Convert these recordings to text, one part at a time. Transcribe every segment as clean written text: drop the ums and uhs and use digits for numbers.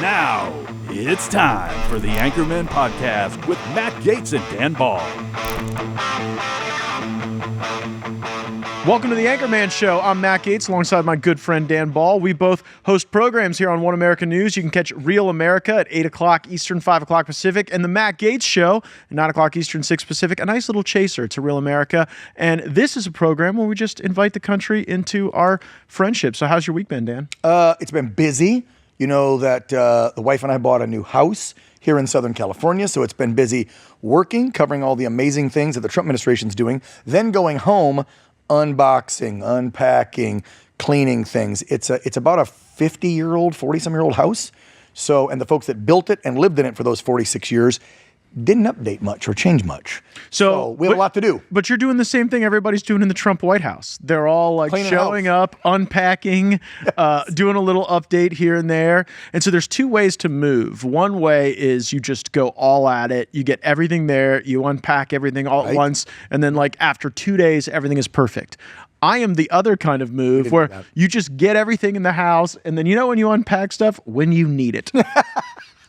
Now, it's time for the Anchormen Podcast with Matt Gaetz and Dan Ball. Welcome to the Anchorman Show. I'm Matt Gaetz alongside my good friend Dan Ball. We both host programs here on One American News. You can catch Real America at 8 o'clock Eastern, 5 o'clock Pacific, and the Matt Gaetz Show at 9 o'clock Eastern, 6 Pacific. A nice little chaser to Real America. And this is a program where we just invite the country into our friendship. So how's your week been, Dan? It's been busy. You know that the wife and I bought a new house here in Southern California, so it's been busy working, covering all the amazing things that the Trump administration's doing, then going home, unboxing, unpacking, cleaning things. It's about a 50-year-old, 40-some-year-old house. So, and the folks that built it and lived in it for those 46 years didn't update much or change much. So we have a lot to do. But you're doing the same thing everybody's doing in the Trump White House. They're all like Cleaning showing up, unpacking, doing a little update here and there. And so there's two ways to move. One way is you just go all at it. You get everything there. You unpack everything all at once. And then like after 2 days, everything is perfect. I am the other kind of move where you just get everything in the house. And then you know when you unpack stuff? When you need it.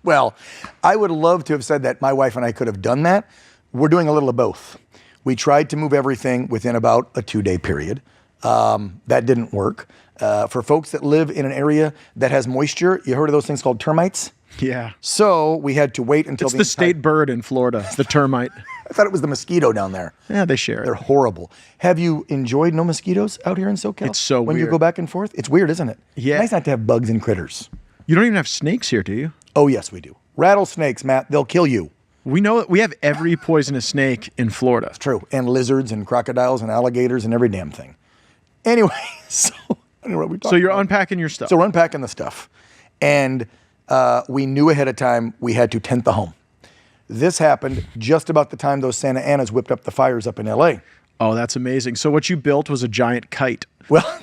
Well, I would love to have said that my wife and I could have done that. We're doing a little of both. We tried to move everything within about a 2-day period. That didn't work. For folks that live in an area that has moisture, you heard of those things called termites? Yeah. So we had to wait until it's the state bird in Florida, the termite. I thought it was the mosquito down there. Yeah, they share it. They're horrible. Have you enjoyed no mosquitoes out here in SoCal? It's so when weird. you go back and forth? It's weird, isn't it? Yeah. It's nice not to have bugs and critters. You don't even have snakes here, do you? Oh, yes, we do. Rattlesnakes, Matt, they'll kill you. We know it. We have every poisonous snake in Florida. It's true. And lizards and crocodiles and alligators and every damn thing. Anyway, so I don't know what we talking So you're about. unpacking your stuff. So we're unpacking the stuff. And we knew ahead of time we had to tent the home. This happened just about the time those Santa Anas whipped up the fires up in L.A. Oh, that's amazing. So what you built was a giant kite. Well,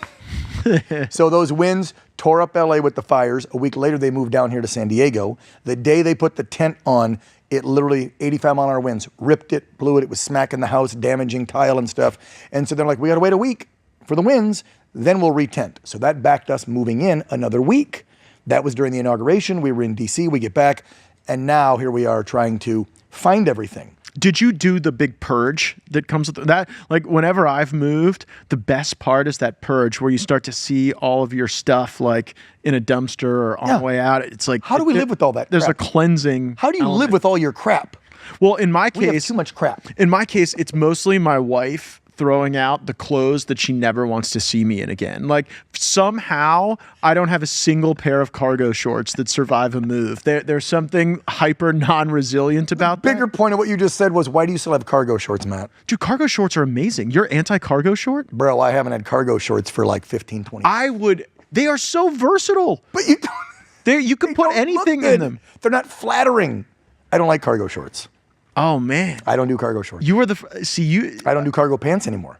so those winds tore up L.A. with the fires. A week later, they moved down here to San Diego. The day they put the tent on, it literally, 85-mile-an-hour winds, ripped it, blew it. It was smacking the house, damaging tile and stuff. And so they're like, we got to wait a week for the winds, then we'll re-tent. So that backed us moving in another week. That was during the inauguration. We were in D.C. We get back, and now here we are trying to find everything. Did you do the big purge that comes with that? Like whenever I've moved, the best part is that purge where you start to see all of your stuff like in a dumpster or on the way out. It's like, how do we live with all that There's crap? a cleansing. How do you live with all your crap? Well, in my We have case, too much crap. In my case, it's mostly my wife throwing out the clothes that she never wants to see me in again. Like somehow I don't have a single pair of cargo shorts that survive a move. There's something hyper non-resilient about that. Bigger point of what you just said was, why do you still have cargo shorts, Matt? Dude, cargo shorts are amazing. You're anti-cargo short? Bro, I haven't had cargo shorts for like 15, 20. They are so versatile. But you You can put anything in them. They're not flattering. I don't like cargo shorts. Oh man. I don't do cargo shorts. You are I don't do cargo pants anymore.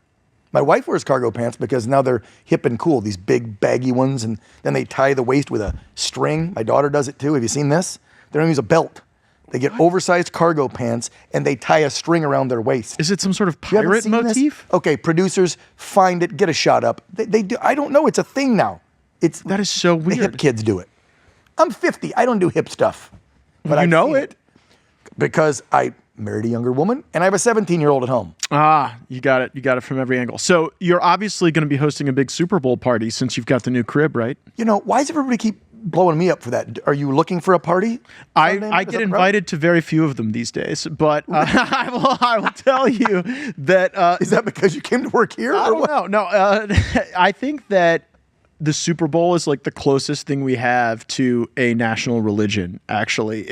My wife wears cargo pants because now they're hip and cool, these big baggy ones, and then they tie the waist with a string. My daughter does it too. Have you seen this? They don't use a belt. They get oversized cargo pants and they tie a string around their waist. Is it some sort of You haven't pirate seen this? motif? Okay, producers, find it, get a shot up. They do. I don't know. It's a thing now. That is so The weird. hip kids do it. I'm 50. I don't do hip stuff. But You I've know seen it. because I married a younger woman and I have a 17-year-old at home. Ah, you got it. You got it from every angle. So you're obviously going to be hosting a big Super Bowl party since you've got the new crib, right? You know, why does everybody keep blowing me up for that? Are you looking for a party? I get invited to very few of them these days, but I will tell you that... Is that because you came to work here? I or don't what? know. No, I think that the Super Bowl is like the closest thing we have to a national religion, actually.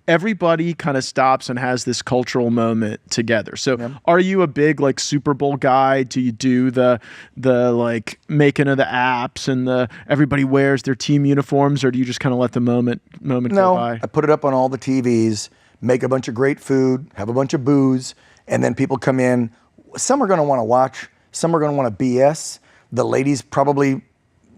Everybody kind of stops and has this cultural moment together. So are you a big like Super Bowl guy? Do you do the like making of the apps and everybody wears their team uniforms, or do you just kind of let the moment go by? I put it up on all the TVs, make a bunch of great food, have a bunch of booze, and then people come in. Some are going to want to watch. Some are going to want to BS. The ladies probably,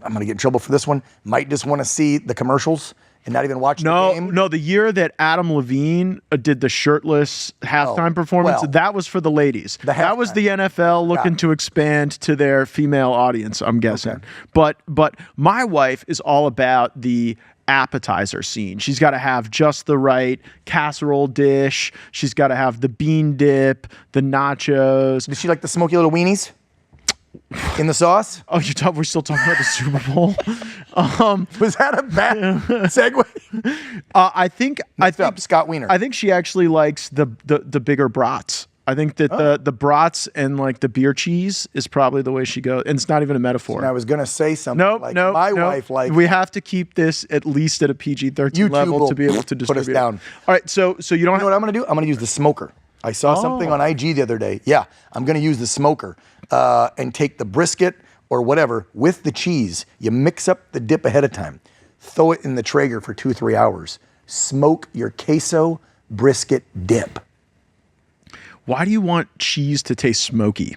I'm going to get in trouble for this one, might just want to see the commercials and not even watch the game? No, the year that Adam Levine did the shirtless halftime performance, well, that was for the ladies. That was the NFL looking to expand to their female audience, I'm guessing. Okay. But my wife is all about the appetizer scene. She's got to have just the right casserole dish. She's got to have the bean dip, the nachos. Does she like the smoky little weenies in the sauce? Oh, we're still talking about the Super Bowl? Was that a bad segue? I think Scott Wiener. I think she actually likes the bigger brats. I think that the brats and like the beer cheese is probably the way she goes. And it's not even a metaphor. And I was going to say something my wife likes. We have to keep this at least at a PG-13 level to be able to distribute. Put us down. All right, so you don't know what I'm going to do? I'm going to use the smoker. I saw something on IG the other day. Yeah, I'm going to use the smoker and take the brisket or whatever with the cheese. You mix up the dip ahead of time. Throw it in the Traeger for 2-3 hours. Smoke your queso brisket dip. Why do you want cheese to taste smoky?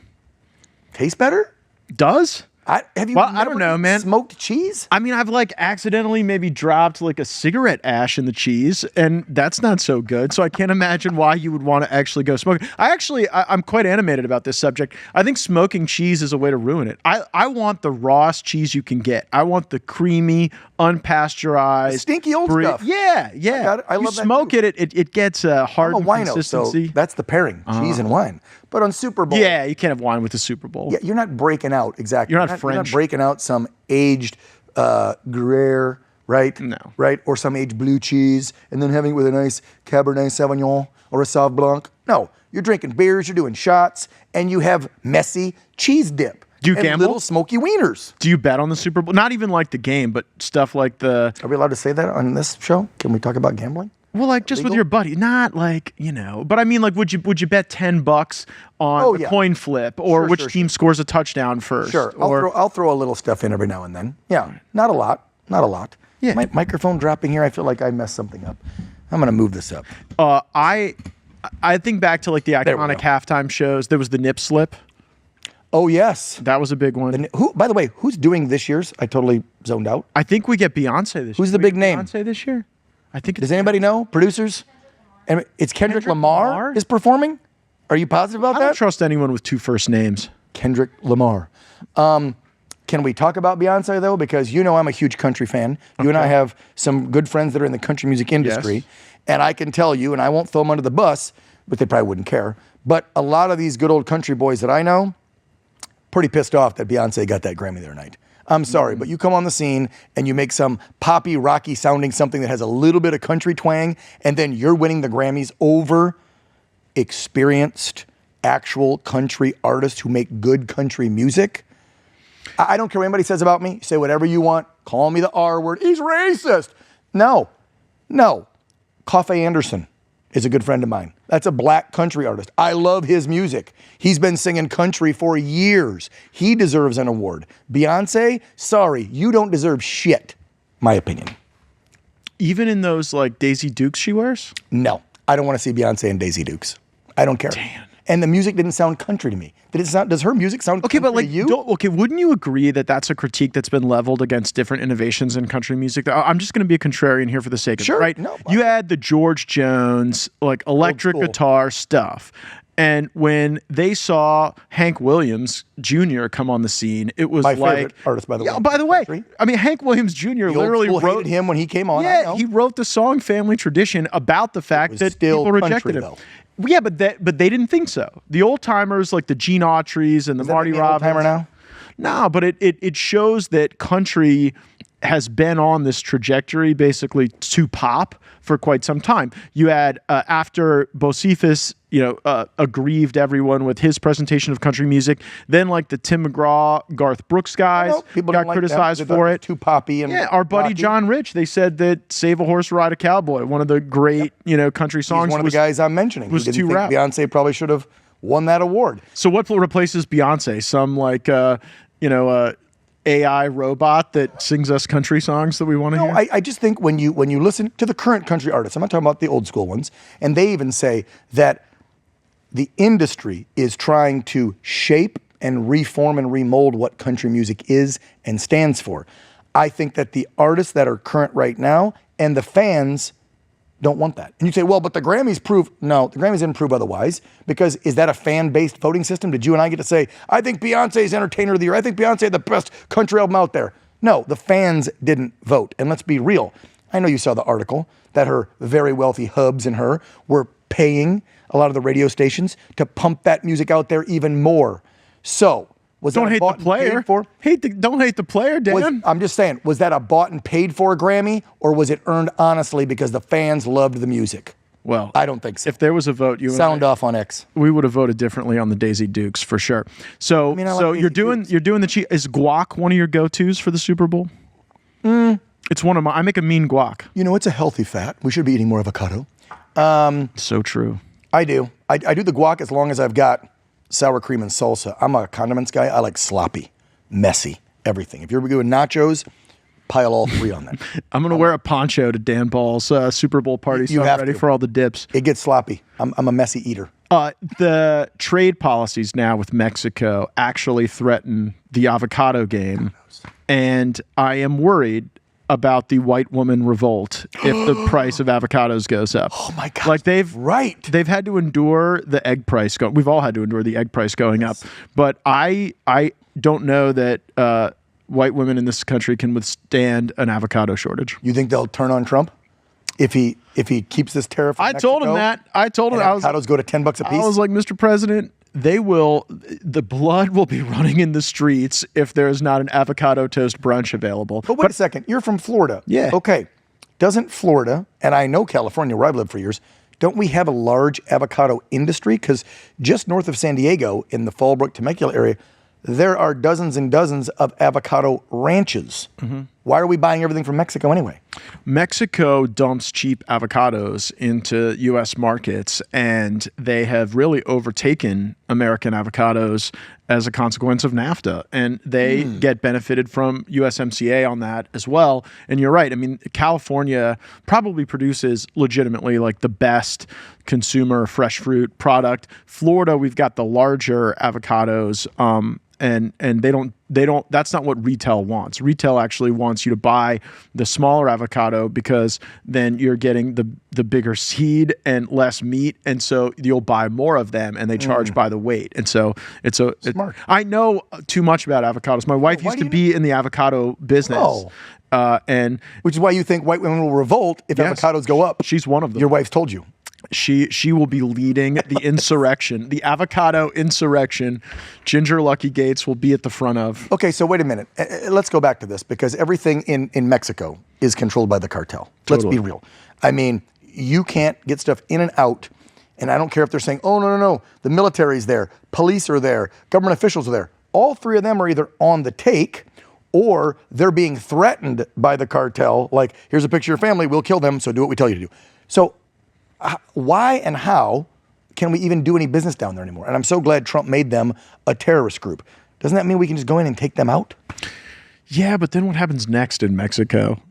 Taste better? Does? Have you I don't know, man. Smoked cheese? I mean, I've like accidentally maybe dropped like a cigarette ash in the cheese, and that's not so good. So I can't imagine why you would want to actually go smoke. I'm quite animated about this subject. I think smoking cheese is a way to ruin it. I want the rawest cheese you can get. I want the creamy, unpasteurized, the stinky old stuff. Yeah. I love that smoke too. it gets a hard I'm a wino, consistency. so that's the pairing, cheese and wine. But on Super Bowl, you can't have wine with the Super Bowl. Yeah, you're not breaking out exactly. You're not French. You're not breaking out some aged Gruyere, right? No. Right, or some aged blue cheese, and then having it with a nice Cabernet Sauvignon or a Sauv Blanc. No, you're drinking beers, you're doing shots, and you have messy cheese dip. Do you and gamble? Little smoky wieners. Do you bet on the Super Bowl? Not even like the game, but stuff like the. Are we allowed to say that on this show? Can we talk about gambling? Well, like just with your buddy, not like, but I mean, like, would you bet $10 on the coin flip or which team scores a touchdown first? Sure, I'll throw a little stuff in every now and then. Yeah, not a lot. Yeah, my microphone dropping here. I feel like I messed something up. I'm gonna move this up. I think back to like the iconic halftime shows. There was the nip slip. Oh yes, that was a big one. By the way, who's doing this year's? I totally zoned out. I think we get Beyonce this year. Who's the big name? Beyonce this year. I think. Does anybody know? Producers? And it's Kendrick Lamar is performing? Are you positive about that? I don't trust anyone with two first names. Kendrick Lamar. Can we talk about Beyonce though? Because I'm a huge country fan. You and I have some good friends that are in the country music industry. Yes. And I can tell you, and I won't throw them under the bus, but they probably wouldn't care. But a lot of these good old country boys that I know, pretty pissed off that Beyonce got that Grammy the other night. I'm sorry, but you come on the scene and you make some poppy, rocky sounding something that has a little bit of country twang, and then you're winning the Grammys over experienced, actual country artists who make good country music. I don't care what anybody says about me. Say whatever you want. Call me the R word. He's racist. No. Coffey Anderson is a good friend of mine. That's a black country artist. I love his music. He's been singing country for years. He deserves an award. Beyonce, sorry, you don't deserve shit, my opinion. Even in those like Daisy Dukes she wears? No, I don't want to see Beyonce in Daisy Dukes. I don't care. Damn. And the music didn't sound country to me. Does her music sound country but like, to you? Wouldn't you agree that that's a critique that's been leveled against different innovations in country music? I'm just going to be a contrarian here for the sake of it, right? No, you had the George Jones, like electric guitar stuff. And when they saw Hank Williams Jr. come on the scene, it was my like favorite artist, by the way. By the way, I mean Hank Williams Jr. literally wrote him when he came on. Yeah, he wrote the song "Family Tradition" about the fact that people rejected him. Yeah, but they didn't think so. The old timers, like the Gene Autry's and the Marty Robbins. Old timer now? No, but it shows that country has been on this trajectory basically to pop for quite some time. You had after Bocephus, aggrieved everyone with his presentation of country music. Then like the Tim McGraw, Garth Brooks guys got criticized for it. Too poppy and our buddy rocky. John Rich, they said that "Save a Horse, Ride a Cowboy," one of the great country songs. He's one of the guys I'm mentioning. Was too rap. Beyonce probably should have won that award. So what replaces Beyonce? Some like AI robot that sings us country songs that we want to hear? I just think when you listen to the current country artists, I'm not talking about the old school ones, and they even say that the industry is trying to shape and reform and remold what country music is and stands for. I think that the artists that are current right now And the fans don't want that. And you say, well, but the Grammys prove, no, the Grammys didn't prove otherwise, because is that a fan-based voting system? Did you and I get to say, I think Beyonce's Entertainer of the Year, I think Beyonce the best country album out there? No, the fans didn't vote. And let's be real. I know you saw the article that her very wealthy hubs and her were paying a lot of the radio stations to pump that music out there even more. So, don't hate the player. Don't hate the player, Dan. I'm just saying, was that a bought and paid for Grammy, or was it earned honestly because the fans loved the music? Well, I don't think so. If there was a vote, sound off on X. We would have voted differently on the Daisy Dukes for sure. So, you're doing the cheese. Is guac one of your go-tos for the Super Bowl? It's one of my. I make a mean guac. You know, it's a healthy fat. We should be eating more avocado. So true. I do. I do the guac as long as I've got sour cream and salsa. I'm a condiments guy. I like sloppy, messy, everything. If you're doing nachos, pile all three on that. I'm going to wear a poncho to Dan Ball's Super Bowl party, so I'm ready for all the dips. It gets sloppy. I'm a messy eater. The trade policies now with Mexico actually threaten the avocado game, and I am worried about the white woman revolt if the price of avocados goes up. Oh my God! Like they've had to endure the egg price go. We've all had to endure the egg price going up, but I don't know that white women in this country can withstand an avocado shortage. You think they'll turn on Trump if he keeps this tariff? I told him that. Avocados go to $10 a piece. I was like, Mr. President, the blood will be running in the streets if there is not an avocado toast brunch available. But wait a second, you're from Florida. Yeah. Okay. Doesn't Florida, and I know California where I've lived for years, don't we have a large avocado industry? Because just north of San Diego in the Fallbrook, Temecula area, there are dozens and dozens of avocado ranches. Mm-hmm. Why are we buying everything from Mexico anyway? Mexico dumps cheap avocados into U.S. markets, and they have really overtaken American avocados as a consequence of NAFTA. And they get benefited from USMCA on that as well. And you're right. I mean, California probably produces legitimately like the best consumer fresh fruit product. Florida, we've got the larger avocados, and they don't that's not what retail wants. Retail actually wants you to buy the smaller avocado because then you're getting the bigger seed and less meat, and so you'll buy more of them, and they charge by the weight. And so it's smart. I know too much about avocados. My wife used to be in the avocado business. And which is why you think white women will revolt if avocados go up. She's one of them. Your wife's told you. She will be leading the insurrection, the avocado insurrection. Ginger Lucky Gaetz will be at the front of. Okay, so wait a minute. Let's go back to this, because everything in Mexico is controlled by the cartel. Totally. Let's be real. I mean, you can't get stuff in and out, and I don't care if they're saying, oh, no, the military's there, police are there, government officials are there. All three of them are either on the take or they're being threatened by the cartel. Like, here's a picture of your family, we'll kill them, so do what we tell you to do. So why and how can we even do any business down there anymore? And I'm so glad Trump made them a terrorist group. Doesn't that mean we can just go in and take them out? Yeah, but then what happens next in Mexico?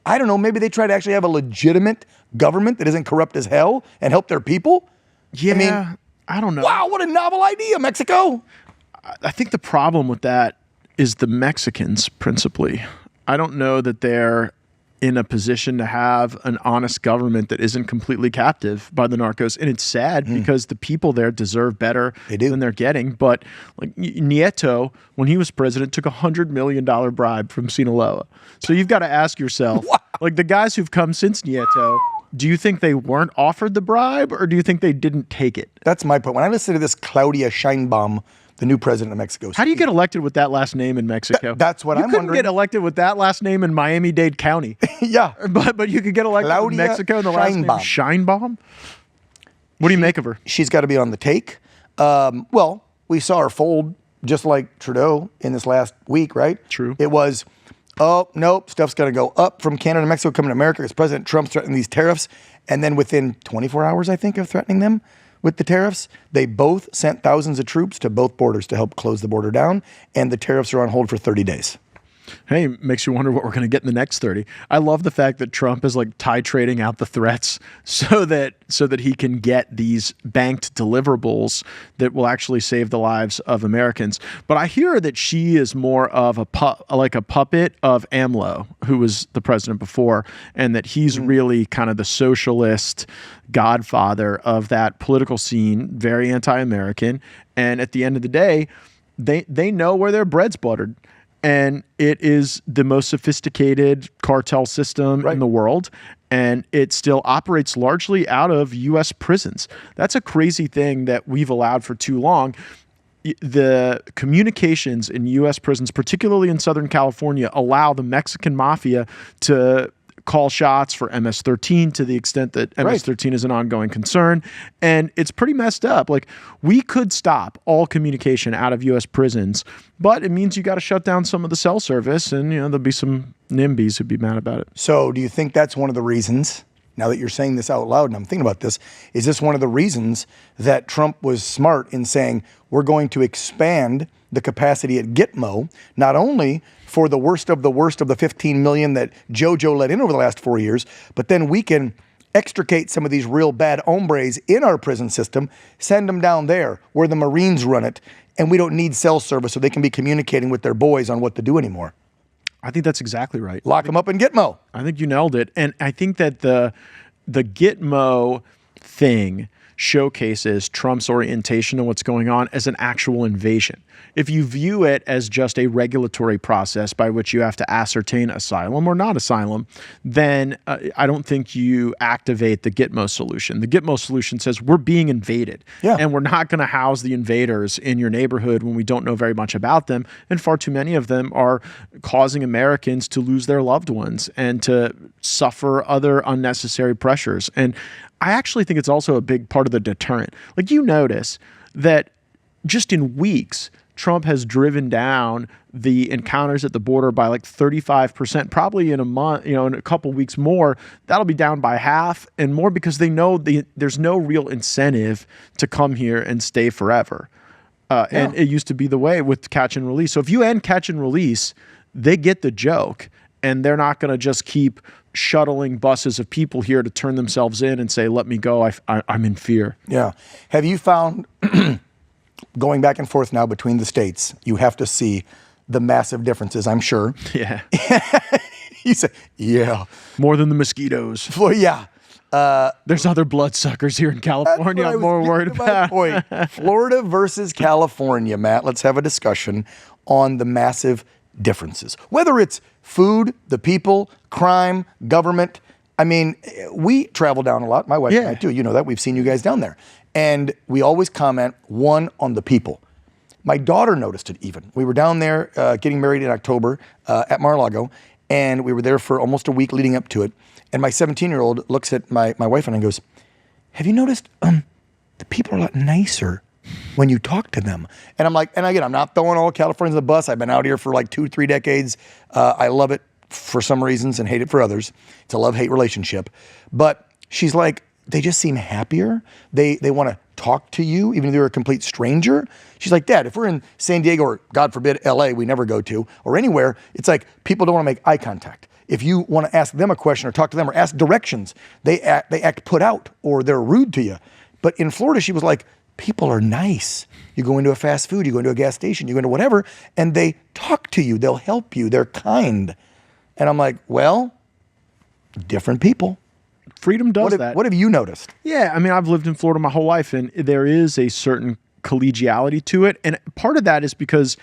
I don't know. Maybe they try to actually have a legitimate government that isn't corrupt as hell and help their people? Yeah, I mean, I don't know. Wow, what a novel idea, Mexico. I think the problem with that is the Mexicans, principally. I don't know that they're in a position to have an honest government that isn't completely captive by the narcos. And it's sad because the people there deserve better than they're getting. But like Nieto, when he was president, took $100 million bribe from Sinaloa. So you've got to ask yourself, like the guys who've come since Nieto, do you think they weren't offered the bribe, or do you think they didn't take it? That's my point. When I listen to this Claudia Sheinbaum, the new president of Mexico. How do you get elected with that last name in Mexico? That's what I'm wondering. You couldn't get elected with that last name in Miami-Dade County. Yeah. But you could get elected in Mexico and the last name Sheinbaum? What do you make of her? She's got to be on the take. Well, we saw her fold just like Trudeau in this last week, right? True. It was, oh, nope, stuff's going to go up from Canada and Mexico coming to America because President Trump's threatening these tariffs. And then within 24 hours, I think, of threatening them with the tariffs, they both sent thousands of troops to both borders to help close the border down, and the tariffs are on hold for 30 days. Hey, makes you wonder what we're going to get in the next 30. I love the fact that Trump is like titrating out the threats so that he can get these banked deliverables that will actually save the lives of Americans. But I hear that she is more of a puppet of AMLO, who was the president before, and that he's really kind of the socialist godfather of that political scene, very anti-American. And at the end of the day, they know where their bread's buttered. And it is the most sophisticated cartel system in the world. And it still operates largely out of U.S. prisons. That's a crazy thing that we've allowed for too long. The communications in U.S. prisons, particularly in Southern California, allow the Mexican mafia to call shots for MS-13 to the extent that MS-13 is an ongoing concern. And it's pretty messed up. Like, we could stop all communication out of U.S. prisons, but it means you got to shut down some of the cell service, and there'll be some NIMBYs who'd be mad about it. So do you think that's one of the reasons, now that you're saying this out loud and I'm thinking about this, is this one of the reasons that Trump was smart in saying we're going to expand the capacity at Gitmo, not only for the worst of the 15 million that JoJo let in over the last 4 years, but then we can extricate some of these real bad hombres in our prison system, send them down there where the Marines run it, and we don't need cell service so they can be communicating with their boys on what to do anymore. I think that's exactly right. Lock them up in Gitmo. I think you nailed it. And I think that the Gitmo thing showcases Trump's orientation to what's going on as an actual invasion. If you view it as just a regulatory process by which you have to ascertain asylum or not asylum, then I don't think you activate the Gitmo solution. The Gitmo solution says we're being invaded, and we're not going to house the invaders in your neighborhood when we don't know very much about them, and far too many of them are causing Americans to lose their loved ones and to suffer other unnecessary pressures. And I actually think it's also a big part of the deterrent. Like, you notice that just in weeks, Trump has driven down the encounters at the border by like 35%, probably in a month, in a couple weeks more, that'll be down by half and more because they know there's no real incentive to come here and stay forever. And it used to be the way with catch and release. So if you end catch and release, they get the joke, and they're not going to just keep shuttling buses of people here to turn themselves in and say, let me go, I'm in fear. Yeah. Have you found, going back and forth now between the states, you have to see the massive differences, I'm sure. Yeah. You say, yeah. More than the mosquitoes. Well, yeah. There's other bloodsuckers here in California I'm more worried about. Point. Florida versus California, Matt. Let's have a discussion on the massive differences. Whether it's food, the people, crime, government. I mean, we travel down a lot. My wife and I too. You know that. We've seen you guys down there. And we always comment, one, on the people. My daughter noticed it even. We were down there getting married in October at Mar-a-Lago, and we were there for almost a week leading up to it. And my 17-year-old looks at my wife and goes, have you noticed the people are a lot nicer when you talk to them? And I'm like, and again, I'm not throwing all Californians on the bus. I've been out here for like 2-3 decades. I love it for some reasons and hate it for others. It's a love-hate relationship. But she's like, they just seem happier. They want to talk to you, even if they're a complete stranger. She's like, Dad, if we're in San Diego or, God forbid, LA, we never go to, or anywhere, it's like people don't want to make eye contact. If you want to ask them a question or talk to them or ask directions, they act put out or they're rude to you. But in Florida, she was like, people are nice. You go into a fast food, you go into a gas station, you go into whatever, and they talk to you. They'll help you. They're kind. And I'm like, well, different people. Freedom does that. What have you noticed? Yeah, I mean, I've lived in Florida my whole life, and there is a certain collegiality to it. And part of that is because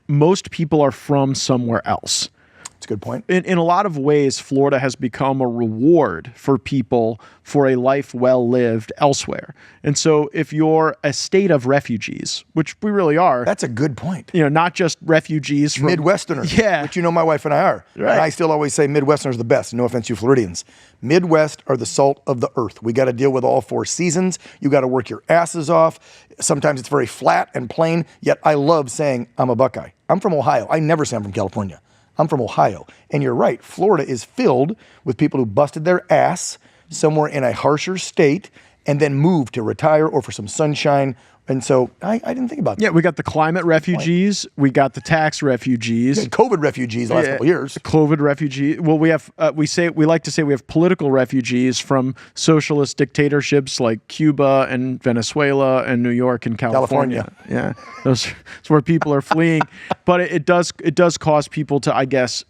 most people are from somewhere else. That's a good point. In a lot of ways, Florida has become a reward for people for a life well lived elsewhere. And so if you're a state of refugees, which we really are. That's a good point. Not just refugees from Midwesterners. Yeah. Which my wife and I are. Right. And I still always say Midwesterners are the best. No offense, you Floridians. Midwest are the salt of the earth. We got to deal with all 4 seasons. You got to work your asses off. Sometimes it's very flat and plain, yet I love saying I'm a Buckeye. I'm from Ohio. I never say I'm from California. I'm from Ohio. And you're right, Florida is filled with people who busted their ass somewhere in a harsher state and then moved to retire or for some sunshine And so I didn't think about that. Yeah, we got the climate refugees. We got the tax refugees. We had COVID refugees the last couple of years. COVID refugee. Well, we have we like to say we have political refugees from socialist dictatorships like Cuba and Venezuela and New York and California. Yeah, that's where people are fleeing. But it does cause people to, I guess,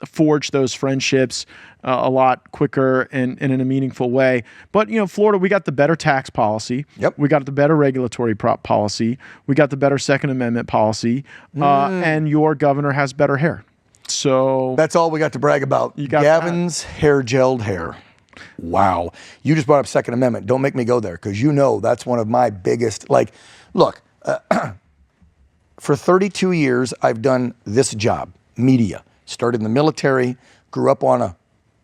forge those friendships a lot quicker and in a meaningful way. But, Florida, we got the better tax policy. Yep. We got the better regulatory policy. We got the better Second Amendment policy. And your governor has better hair. So that's all we got to brag about. Gavin's hair gelled hair. Wow. You just brought up Second Amendment. Don't make me go there, because that's one of my biggest, look, for 32 years, I've done this job, media. Started in the military, grew up on a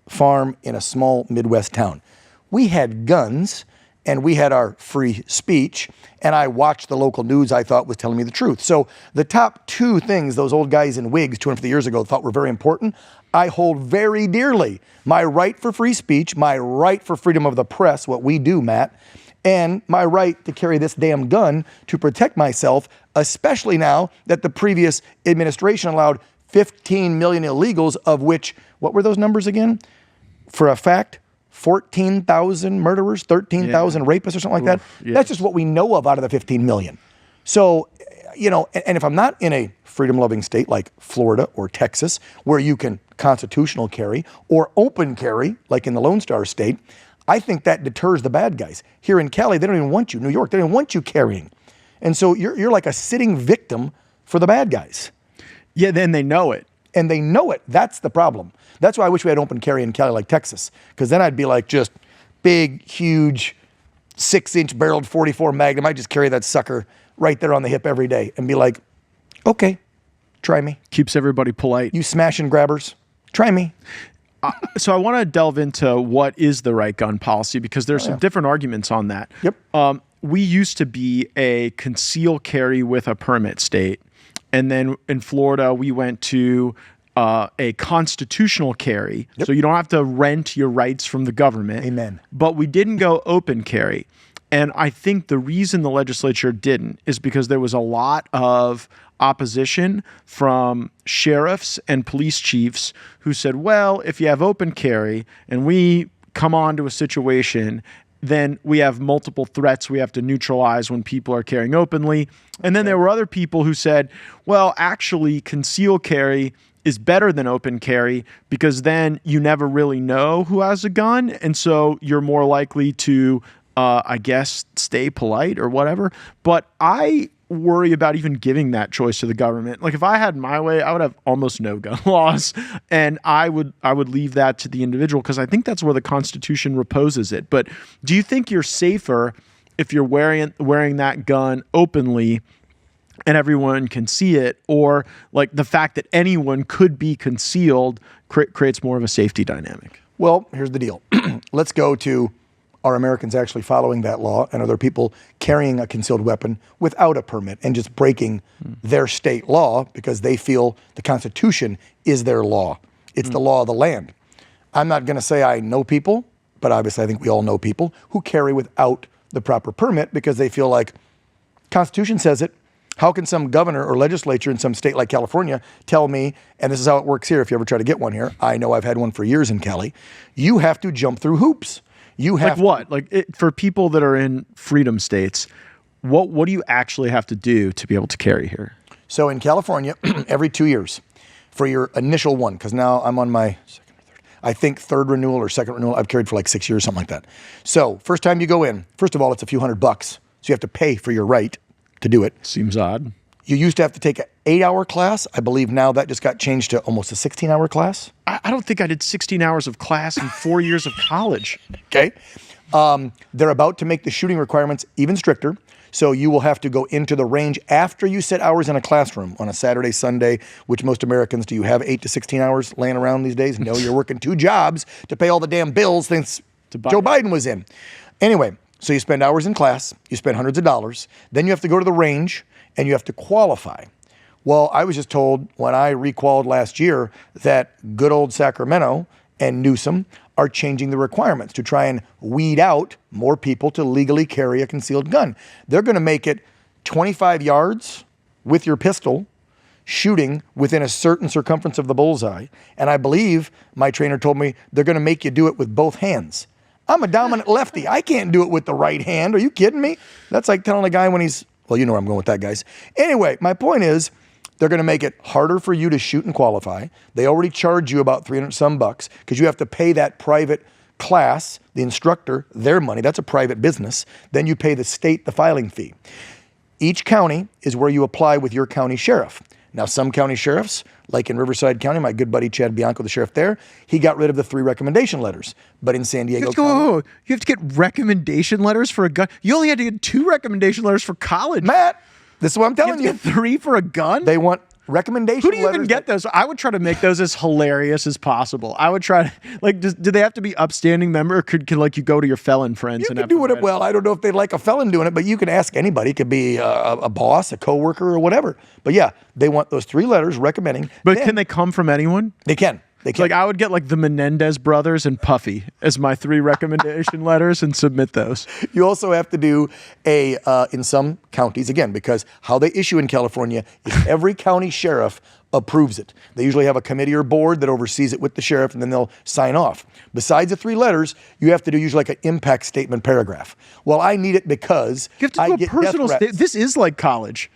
farm in a small Midwest town. We had guns and we had our free speech, and I watched the local news I thought was telling me the truth. So the top two things those old guys in wigs 250 years ago thought were very important, I hold very dearly. My right for free speech, my right for freedom of the press, what we do, Matt, and my right to carry this damn gun to protect myself, especially now that the previous administration allowed 15 million illegals, of which, what were those numbers again? For a fact, 14,000 murderers, 13,000 rapists or something like that. Yeah. That's just what we know of out of the 15 million. So, and if I'm not in a freedom-loving state like Florida or Texas, where you can constitutional carry or open carry, like in the Lone Star State, I think that deters the bad guys. Here in Cali, they don't even want you. New York, they don't want you carrying. And so you're like a sitting victim for the bad guys. Yeah, then they know it. And they know it. That's the problem. That's why I wish we had open carry in Cali like Texas, because then I'd be like just big, huge, 6-inch barreled 44 Magnum. I'd just carry that sucker right there on the hip every day and be like, okay, try me. Keeps everybody polite. You smash and grabbers, try me. So I want to delve into what is the right gun policy, because there's some different arguments on that. Yep. We used to be a conceal carry with a permit state. And then in Florida, we went to a constitutional carry. Yep. So you don't have to rent your rights from the government. Amen. But we didn't go open carry. And I think the reason the legislature didn't is because there was a lot of opposition from sheriffs and police chiefs who said, well, if you have open carry and we come on to a situation, then we have multiple threats we have to neutralize when people are carrying openly. And then there were other people who said, well, actually, conceal carry is better than open carry, because then you never really know who has a gun. And so you're more likely to, I guess, stay polite or whatever. But I worry about even giving that choice to the government. Like, if I had my way, I would have almost no gun laws, and I would leave that to the individual, because I think that's where the Constitution reposes it. But do you think you're safer if you're wearing that gun openly and everyone can see it, or like the fact that anyone could be concealed creates more of a safety dynamic? Well, here's the deal. Let's go to, are Americans actually following that law? And are there people carrying a concealed weapon without a permit and just breaking their state law because they feel the Constitution is their law? It's the law of the land. I'm not going to say I know people, but obviously I think we all know people who carry without the proper permit because they feel like Constitution says it. How can some governor or legislature in some state like California tell me, and this is how it works here if you ever try to get one here, I know I've had one for years in Cali, you have to jump through hoops. You have for people that are in freedom states, what do you actually have to do to be able to carry here? So in California, every 2 years for your initial one, because now I'm on my third renewal or second renewal. I've carried for like 6 years, something like that. So first time you go in, first of all, it's a few $100. So you have to pay for your right to do it. Seems odd. You used to have to take an 8-hour class. I believe now that just got changed to almost a 16-hour class. I don't think I did 16 hours of class in 4 years of college. Okay. They're about to make the shooting requirements even stricter. So you will have to go into the range after you set hours in a classroom on a Saturday, Sunday, which most Americans, do you have 8 to 16 hours laying around these days? No, you're working 2 jobs to pay all the damn bills since Joe Biden was in. Anyway, so you spend hours in class, you spend hundreds of dollars, then you have to go to the range and you have to qualify. Well, I was just told when I requalified last year that good old Sacramento and Newsom are changing the requirements to try and weed out more people to legally carry a concealed gun. They're going to make it 25 yards with your pistol, shooting within a certain circumference of the bullseye. And I believe my trainer told me they're going to make you do it with both hands. I'm a dominant lefty. I can't do it with the right hand. Are you kidding me? That's like telling a guy when he's, well, you know where I'm going with that, guys. Anyway, my point is they're going to make it harder for you to shoot and qualify. They already charge you about $300 some bucks because you have to pay that private class, the instructor, their money. That's a private business. Then you pay the state the filing fee. Each county is where you apply with your county sheriff. Now, some county sheriffs, like in Riverside County, my good buddy Chad Bianco, the sheriff there, he got rid of the 3 recommendation letters. But in San Diego County, you have to get recommendation letters for a gun. You only had to get 2 recommendation letters for college. Matt, this is what I'm telling you. You have to get 3 for a gun? They want recommendation letters. Who do you letters even get those? I would try to make those as hilarious as possible. I would try to, like, do they have to be upstanding member, or could like you go to your felon friends and can do it? Well, I don't know if they'd like a felon doing it, but you can ask anybody. It could be a boss, a coworker, or whatever. But yeah, they want those 3 letters recommending. But can they come from anyone? They can. Like, I would get like the Menendez brothers and Puffy as my 3 recommendation letters and submit those. You also have to do in some counties, again, because how they issue in California is every county sheriff approves it. They usually have a committee or board that oversees it with the sheriff, and then they'll sign off. Besides the 3 letters, you have to do usually like an impact statement paragraph. Well, I need it because you have to do I a get personal death threats. This is like college.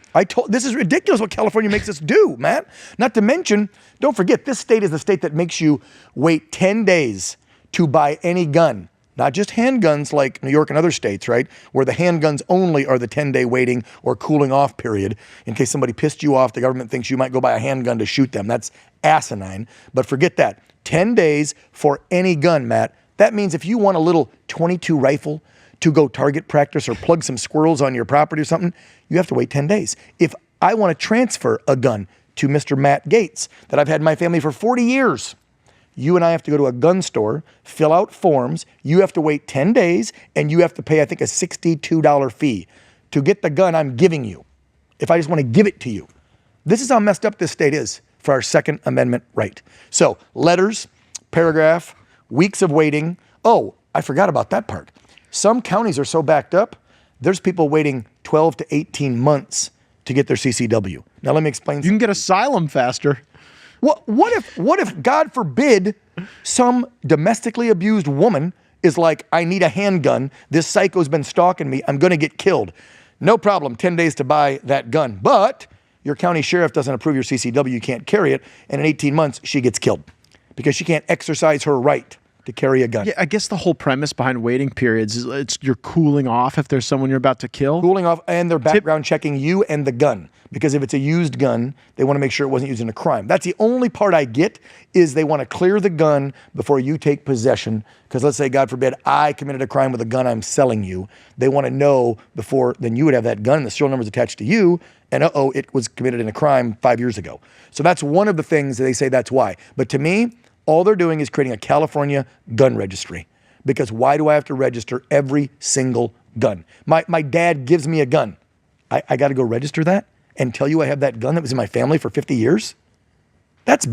This is ridiculous what California makes us do, Matt. Not to mention, don't forget, this state is the state that makes you wait 10 days to buy any gun. Not just handguns like New York and other states, right? Where the handguns only are the 10-day waiting or cooling off period. In case somebody pissed you off, the government thinks you might go buy a handgun to shoot them. That's asinine. But forget that. 10 days for any gun, Matt. That means if you want a little .22 rifle to go target practice or plug some squirrels on your property or something, you have to wait 10 days. If I want to transfer a gun to Mr. Matt Gaetz that I've had in my family for 40 years, you and I have to go to a gun store, fill out forms, you have to wait 10 days, and you have to pay, I think, a $62 fee to get the gun I'm giving you, if I just want to give it to you. This is how messed up this state is for our Second Amendment right. So, letters, paragraph, weeks of waiting. Oh, I forgot about that part. Some counties are so backed up, there's people waiting 12 to 18 months to get their CCW. Now, let me explain. You can get asylum faster. What if, God forbid, some domestically abused woman is like, I need a handgun. This psycho's been stalking me. I'm going to get killed. No problem. 10 days to buy that gun. But your county sheriff doesn't approve your CCW. You can't carry it. And in 18 months, she gets killed because she can't exercise her right to carry a gun. Yeah, I guess the whole premise behind waiting periods is you're cooling off if there's someone you're about to kill. Cooling off, and they're background checking you and the gun. Because if it's a used gun, they want to make sure it wasn't used in a crime. That's the only part I get, is they want to clear the gun before you take possession. Because let's say, God forbid, I committed a crime with a gun I'm selling you. They want to know before, then you would have that gun and the serial number is attached to you, and it was committed in a crime 5 years ago. So that's one of the things that they say that's why. But to me, all they're doing is creating a California gun registry. Because why do I have to register every single gun? My dad gives me a gun. I got to go register that and tell you I have that gun that was in my family for 50 years? That's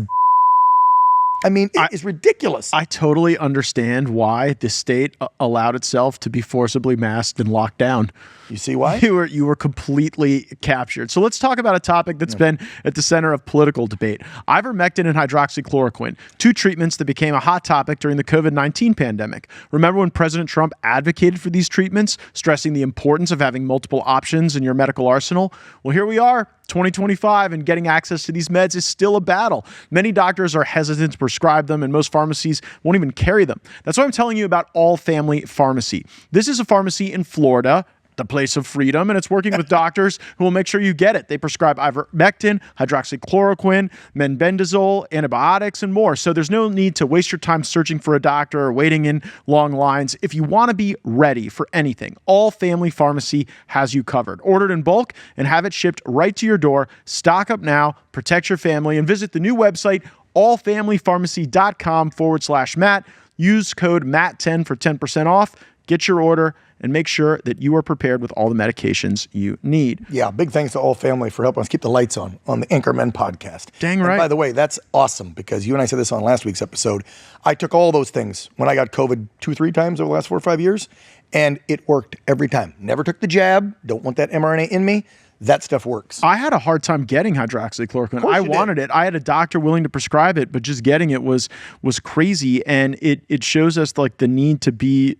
I mean, it is ridiculous. I totally understand why the state allowed itself to be forcibly masked and locked down. You see why? You were completely captured. So let's talk about a topic that's been at the center of political debate. Ivermectin and hydroxychloroquine, 2 treatments that became a hot topic during the COVID-19 pandemic. Remember when President Trump advocated for these treatments, stressing the importance of having multiple options in your medical arsenal? Well, here we are, 2025, and getting access to these meds is still a battle. Many doctors are hesitant to prescribe them, and most pharmacies won't even carry them. That's why I'm telling you about All Family Pharmacy. This is a pharmacy in Florida, the place of freedom, and it's working with doctors who will make sure you get it. They prescribe ivermectin, hydroxychloroquine, mebendazole, antibiotics, and more. So there's no need to waste your time searching for a doctor or waiting in long lines. If you want to be ready for anything, All Family Pharmacy has you covered. Ordered in bulk and have it shipped right to your door. Stock up now, protect your family, and visit the new website, allfamilypharmacy.com/Matt. Use code MATT10 for 10% off. Get your order and make sure that you are prepared with all the medications you need. Yeah, big thanks to All Family for helping us keep the lights on the Anchormen podcast. Dang right. And by the way, that's awesome because you and I said this on last week's episode. I took all those things when I got COVID 2-3 times over the last 4 or 5 years, and it worked every time. Never took the jab. Don't want that mRNA in me. that stuff works. I had a hard time getting hydroxychloroquine. I wanted it. I had a doctor willing to prescribe it, but just getting it was crazy. And it shows us like the need to be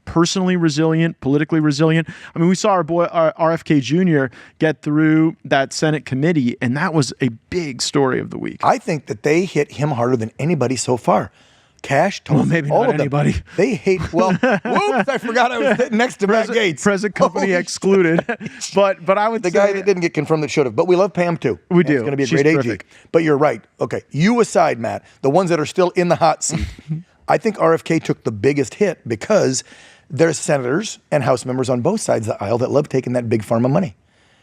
personally resilient, politically resilient. I mean, we saw our boy RFK Jr. get through that Senate committee, and that was a big story of the week. I think that they hit him harder than anybody so far. Cash, Tulsi, maybe all not of them. anybody. They hate. Well, whoops! I forgot I was sitting next to Matt Gaetz. Present company excluded. But I would the say guy that didn't get confirmed that should have. But we love Pam too. We do. It's going to be a She's great AG. terrific. But you're right. Okay, you aside, Matt, the ones that are still in the hot seat. I think RFK took the biggest hit because there's senators and House members on both sides of the aisle that love taking that big pharma money,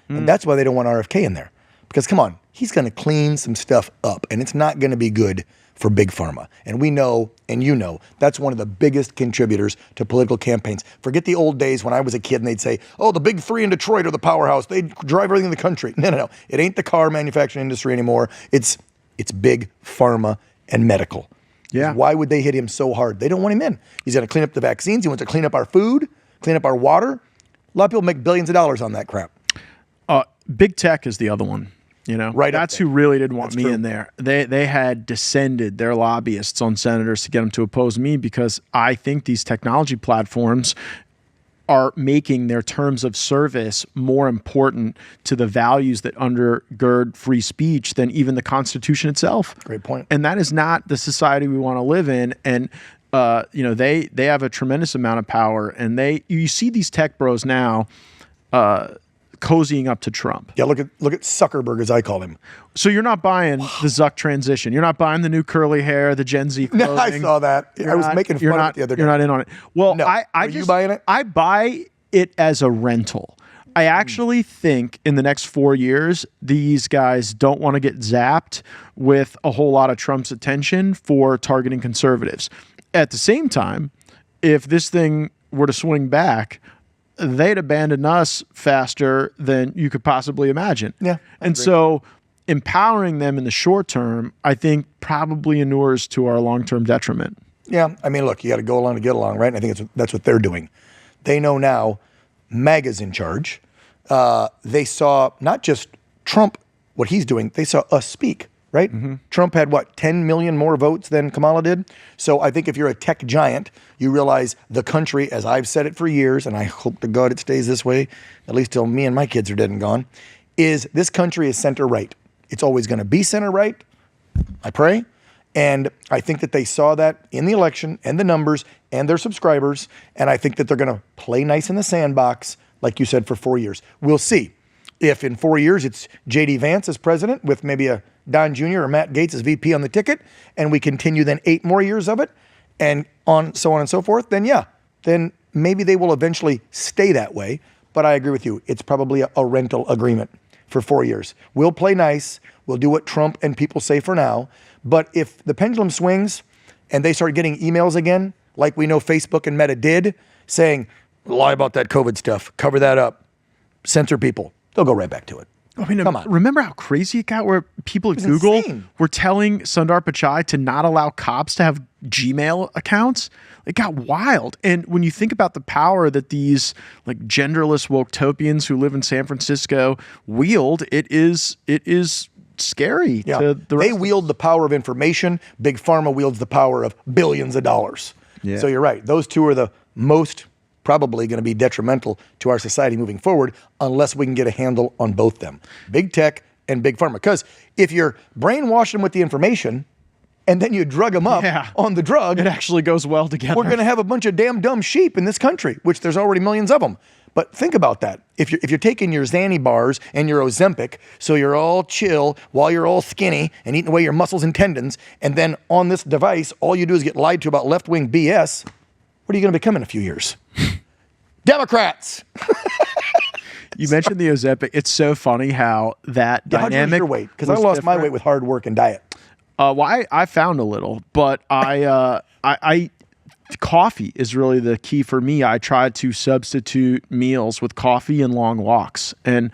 and that's why they don't want RFK in there. Because come on, he's going to clean some stuff up, and it's not going to be good for big pharma. And we know, and you know, that's one of the biggest contributors to political campaigns. Forget the old days when I was a kid and they'd say, oh, the big three in Detroit are the powerhouse. They drive everything in the country. No. It ain't the car manufacturing industry anymore. It's big pharma and medical. Yeah. Why would they hit him so hard? They don't want him in. He's going to clean up the vaccines. He wants to clean up our food, clean up our water. A lot of people make billions of dollars on that crap. Big tech is the other one. You know, right. That's who really didn't want me true. in there. They had descended their lobbyists on senators to get them to oppose me because I think these technology platforms are making their terms of service more important to the values that undergird free speech than even the Constitution itself. Great point. And that is not the society we want to live in. And they have a tremendous amount of power. And you see these tech bros now cozying up to Trump. Yeah, look at Zuckerberg, as I call him. So you're not buying the Zuck transition. You're not buying the new curly hair, the Gen Z clothing. No, I saw that. I was making fun of it the other day. You're not in on it. Well, no. Are you buying it? I buy it as a rental. I actually think in the next 4 years, these guys don't want to get zapped with a whole lot of Trump's attention for targeting conservatives. At the same time, if this thing were to swing back, they'd abandon us faster than you could possibly imagine. Yeah. And so empowering them in the short term, I think probably inures to our long-term detriment. Yeah. I mean, look, you got to go along to get along, right? And I think that's what they're doing. They know now MAGA's in charge. They saw not just Trump, what he's doing, they saw us speak, right? Mm-hmm. Trump had, 10 million more votes than Kamala did? So I think if you're a tech giant, you realize the country, as I've said it for years, and I hope to God it stays this way, at least till me and my kids are dead and gone, is this country is center-right. It's always going to be center-right, I pray. And I think that they saw that in the election and the numbers and their subscribers, and I think that they're going to play nice in the sandbox, like you said, for 4 years. We'll see if in 4 years it's J.D. Vance as president with maybe a Don Jr. or Matt Gaetz as VP on the ticket, and we continue then 8 more years of it, and so on and so forth, then maybe they will eventually stay that way. But I agree with you. It's probably a rental agreement for 4 years. We'll play nice. We'll do what Trump and people say for now. But if the pendulum swings and they start getting emails again, like we know Facebook and Meta did, saying, lie about that COVID stuff, cover that up, censor people, they'll go right back to it. I mean, come on. Remember how crazy it got where people at Google were telling Sundar Pichai to not allow cops to have Gmail accounts? It got wild. And when you think about the power that these like genderless woketopians who live in San Francisco wield, it is scary to the rest. They wield the power of information. Big Pharma wields the power of billions of dollars. Yeah. So you're right. Those two are the most probably going to be detrimental to our society moving forward unless we can get a handle on both them. Big tech and big pharma. Because if you're brainwashing them with the information and then you drug them up on the drug, it actually goes well together. We're going to have a bunch of damn dumb sheep in this country, which there's already millions of them. But think about that. If you're taking your Xanny bars and your Ozempic, so you're all chill while you're all skinny and eating away your muscles and tendons, and then on this device, all you do is get lied to about left-wing BS, what are you going to become in a few years? Democrats. You mentioned the Ozempic. It's so funny how that dynamic. How'd you lose your weight? Because I lost my weight with hard work and diet. Well, I found a little, but I coffee is really the key for me. I try to substitute meals with coffee and long walks, and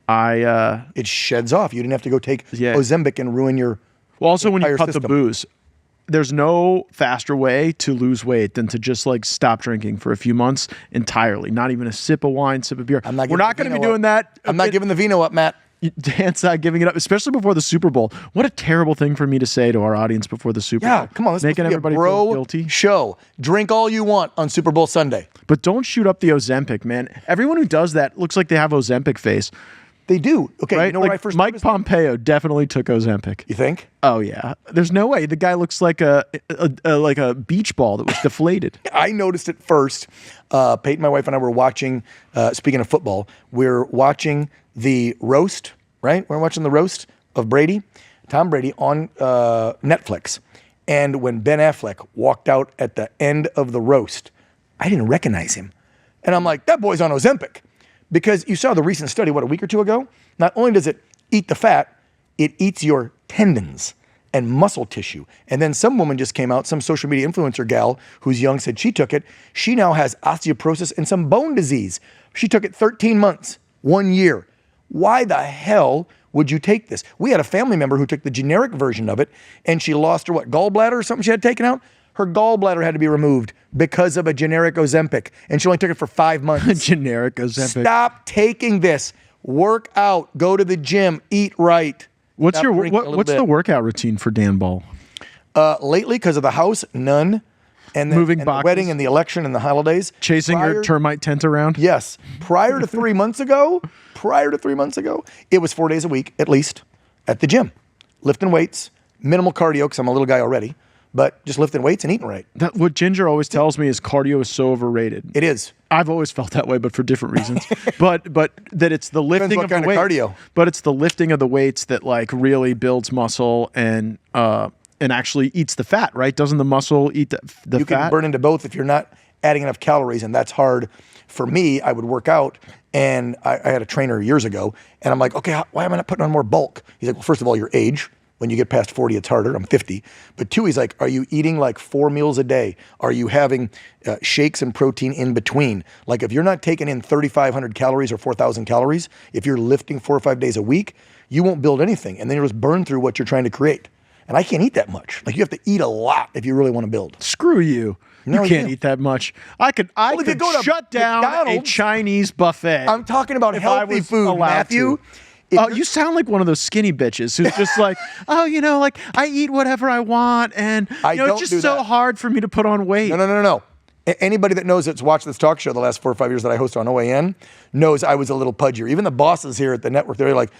it sheds off. You didn't have to go take Ozempic and ruin your. Well, also when you cut system. the booze. there's no faster way to lose weight than to just like stop drinking for a few months entirely. Not even a sip of wine, sip of beer. We're not going to be doing that. I'm not giving the vino up, Matt. Dan's not giving it up, especially before the Super Bowl. What a terrible thing for me to say to our audience before the Super Bowl. Yeah, come on. This making is everybody a bro feel guilty. show. Drink all you want on Super Bowl Sunday. But don't shoot up the Ozempic, man. Everyone who does that looks like they have Ozempic face. They do. Okay, right? you know where I first Mike noticed Pompeo definitely took Ozempic. You think? Oh yeah. There's no way. The guy looks like a beach ball that was deflated. I noticed it first. Peyton, my wife, and I were watching, speaking of football, we're watching the roast, right? We're watching the roast of Brady, Tom Brady, on Netflix. And when Ben Affleck walked out at the end of the roast, I didn't recognize him. And I'm like, that boy's on Ozempic. Because you saw the recent study, a week or two ago? Not only does it eat the fat, it eats your tendons and muscle tissue. And then some woman just came out, some social media influencer gal who's young said she took it. She now has osteoporosis and some bone disease. She took it 13 months, 1 year. Why the hell would you take this? We had a family member who took the generic version of it and she lost her gallbladder or something she had taken out? Her gallbladder had to be removed because of a generic Ozempic, and she only took it for 5 months. Generic Ozempic. Stop taking this. Work out. Go to the gym. Eat right. What's the workout routine for Dan Ball? Lately, because of the house, none. And the wedding and the election and the holidays. Chasing your termite tent around? Yes. Prior to 3 months ago, it was 4 days a week, at least, at the gym. Lifting weights, minimal cardio, because I'm a little guy already. But just lifting weights and eating right. What Ginger always tells me is cardio is so overrated. It is. I've always felt that way, but for different reasons. but that it's the lifting of the weights. Cardio. But it's the lifting of the weights that like really builds muscle and actually eats the fat, right? Doesn't the muscle eat the fat? You can burn into both if you're not adding enough calories, and that's hard. For me, I would work out, and I had a trainer years ago, and I'm like, okay, why am I not putting on more bulk? He's like, well, first of all, your age. When you get past 40, it's harder. I'm 50. But two, he's like, are you eating like 4 meals a day? Are you having shakes and protein in between? Like if you're not taking in 3,500 calories or 4,000 calories, if you're lifting 4 or 5 days a week, you won't build anything. And then you'll just burn through what you're trying to create. And I can't eat that much. Like you have to eat a lot if you really want to build. Screw you. No, you can't eat that much. I could shut down McDonald's, a Chinese buffet. I'm talking about healthy food, Matthew. You sound like one of those skinny bitches who's just like, like I eat whatever I want, and it's just so hard for me to put on weight. No. Anybody that knows that's watched this talk show the last 4 or 5 years that I host on OAN knows I was a little pudgier. Even the bosses here at the network, they're like,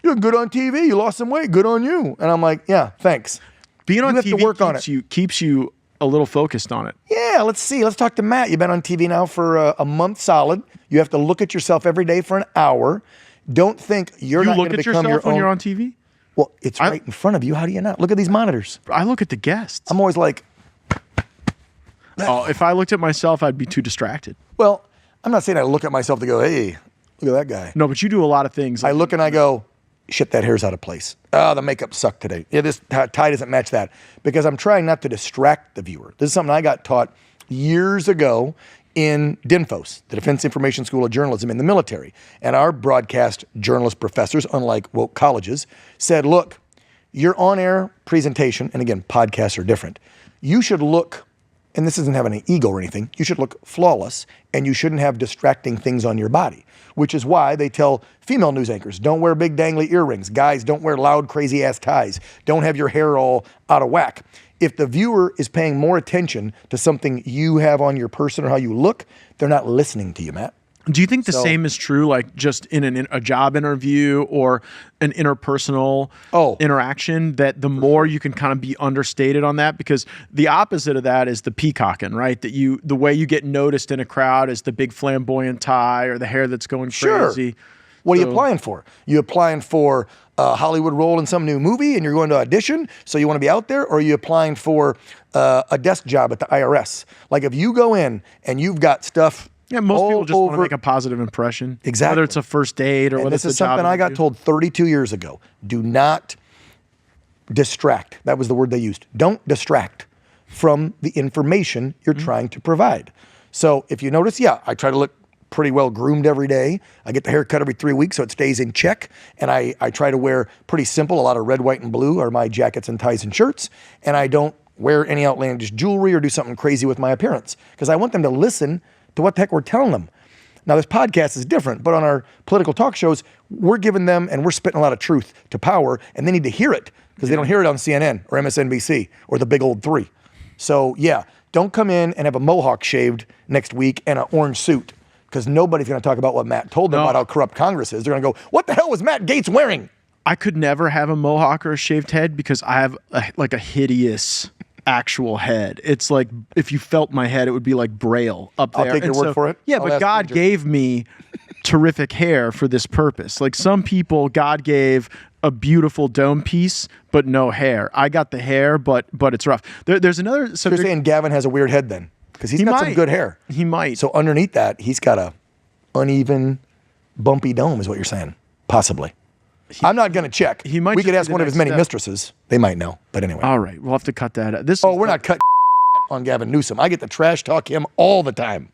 "You're good on TV. You lost some weight. Good on you." And I'm like, "Yeah, thanks." Being on TV keeps you a little focused on it. Yeah, let's see. Let's talk to Matt. You've been on TV now for a month solid. You have to look at yourself every day for an hour. Don't think you're not going to become your own. You look at yourself when you're on TV? Well, it's right in front of you. How do you not? Look at these monitors. I look at the guests. I'm always like... if I looked at myself, I'd be too distracted. Well, I'm not saying I look at myself to go, hey, look at that guy. No, but you do a lot of things. I look and I go, shit, that hair's out of place. Oh, the makeup sucked today. Yeah, this tie doesn't match that. Because I'm trying not to distract the viewer. This is something I got taught years ago in DINFOS, the Defense Information School of Journalism in the military. And our broadcast journalist professors, unlike woke colleges, said, look, your on-air presentation, and again, podcasts are different, you should look, and this doesn't have any ego or anything, you should look flawless, and you shouldn't have distracting things on your body, which is why they tell female news anchors, don't wear big dangly earrings. Guys, don't wear loud, crazy-ass ties. Don't have your hair all out of whack. If the viewer is paying more attention to something you have on your person or how you look, they're not listening to you, Matt. Do you think the same is true, like just in a job interview or an interpersonal interaction, that the more you can kind of be understated on that? Because the opposite of that is the peacocking, right? That the way you get noticed in a crowd is the big flamboyant tie or the hair that's going crazy. What are you applying for? You applying for a Hollywood role in some new movie and you're going to audition, so you want to be out there? Or are you applying for a desk job at the IRS? Like if you go in and you've got stuff... Yeah, most people just want to make a positive impression. Exactly. Whether it's a first date or whether it's a job. This is something I got told 32 years ago. Do not distract. That was the word they used. Don't distract from the information you're trying to provide. So if you notice, I try to look pretty well groomed every day. I get the hair cut every 3 weeks so it stays in check. And I try to wear pretty simple. A lot of red, white, and blue are my jackets and ties and shirts. And I don't wear any outlandish jewelry or do something crazy with my appearance because I want them to listen to what the heck we're telling them. Now, this podcast is different, but on our political talk shows, we're giving them and we're spitting a lot of truth to power, and they need to hear it because they don't hear it on CNN or MSNBC or the big old three. So, yeah, don't come in and have a mohawk shaved next week and an orange suit because nobody's going to talk about what Matt told them about how corrupt Congress is. They're going to go, what the hell was Matt Gaetz wearing? I could never have a mohawk or a shaved head because I have a hideous actual head. It's like if you felt my head, it would be like Braille up there. I'll take your word for it. Yeah, but God gave me terrific hair for this purpose. Like some people, God gave a beautiful dome piece, but no hair. I got the hair, but it's rough. There's another. So you're saying Gavin has a weird head then? Because he's got some good hair. He might. So underneath that, he's got a uneven, bumpy dome is what you're saying. Possibly. I'm not going to check. He might. We could ask one of his many mistresses. They might know. But anyway. All right. We'll have to cut that out. We're not cutting on Gavin Newsom. I get to trash talk him all the time.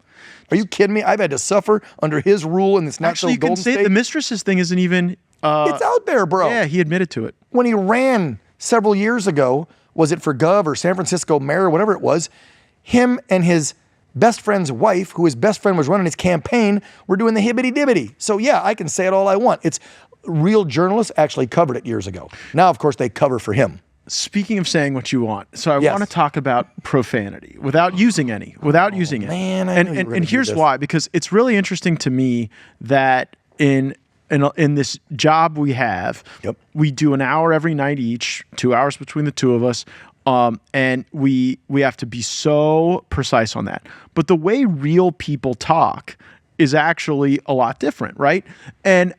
Are you kidding me? I've had to suffer under his rule in this not so golden state. The mistresses thing isn't even... it's out there, bro. Yeah, he admitted to it. When he ran several years ago, was it for Gov or San Francisco mayor or whatever it was, him and his best friend's wife, who his best friend was running his campaign, were doing the hibbity-dibbity. So yeah, I can say it all I want. It's real journalists actually covered it years ago. Now, of course, they cover for him. Speaking of saying what you want, so I want to talk about profanity without using any, Man, and here's why, because it's really interesting to me that in this job we have, we do an hour every night each, 2 hours between the two of us, and we have to be so precise on that. But the way real people talk is actually a lot different, right? And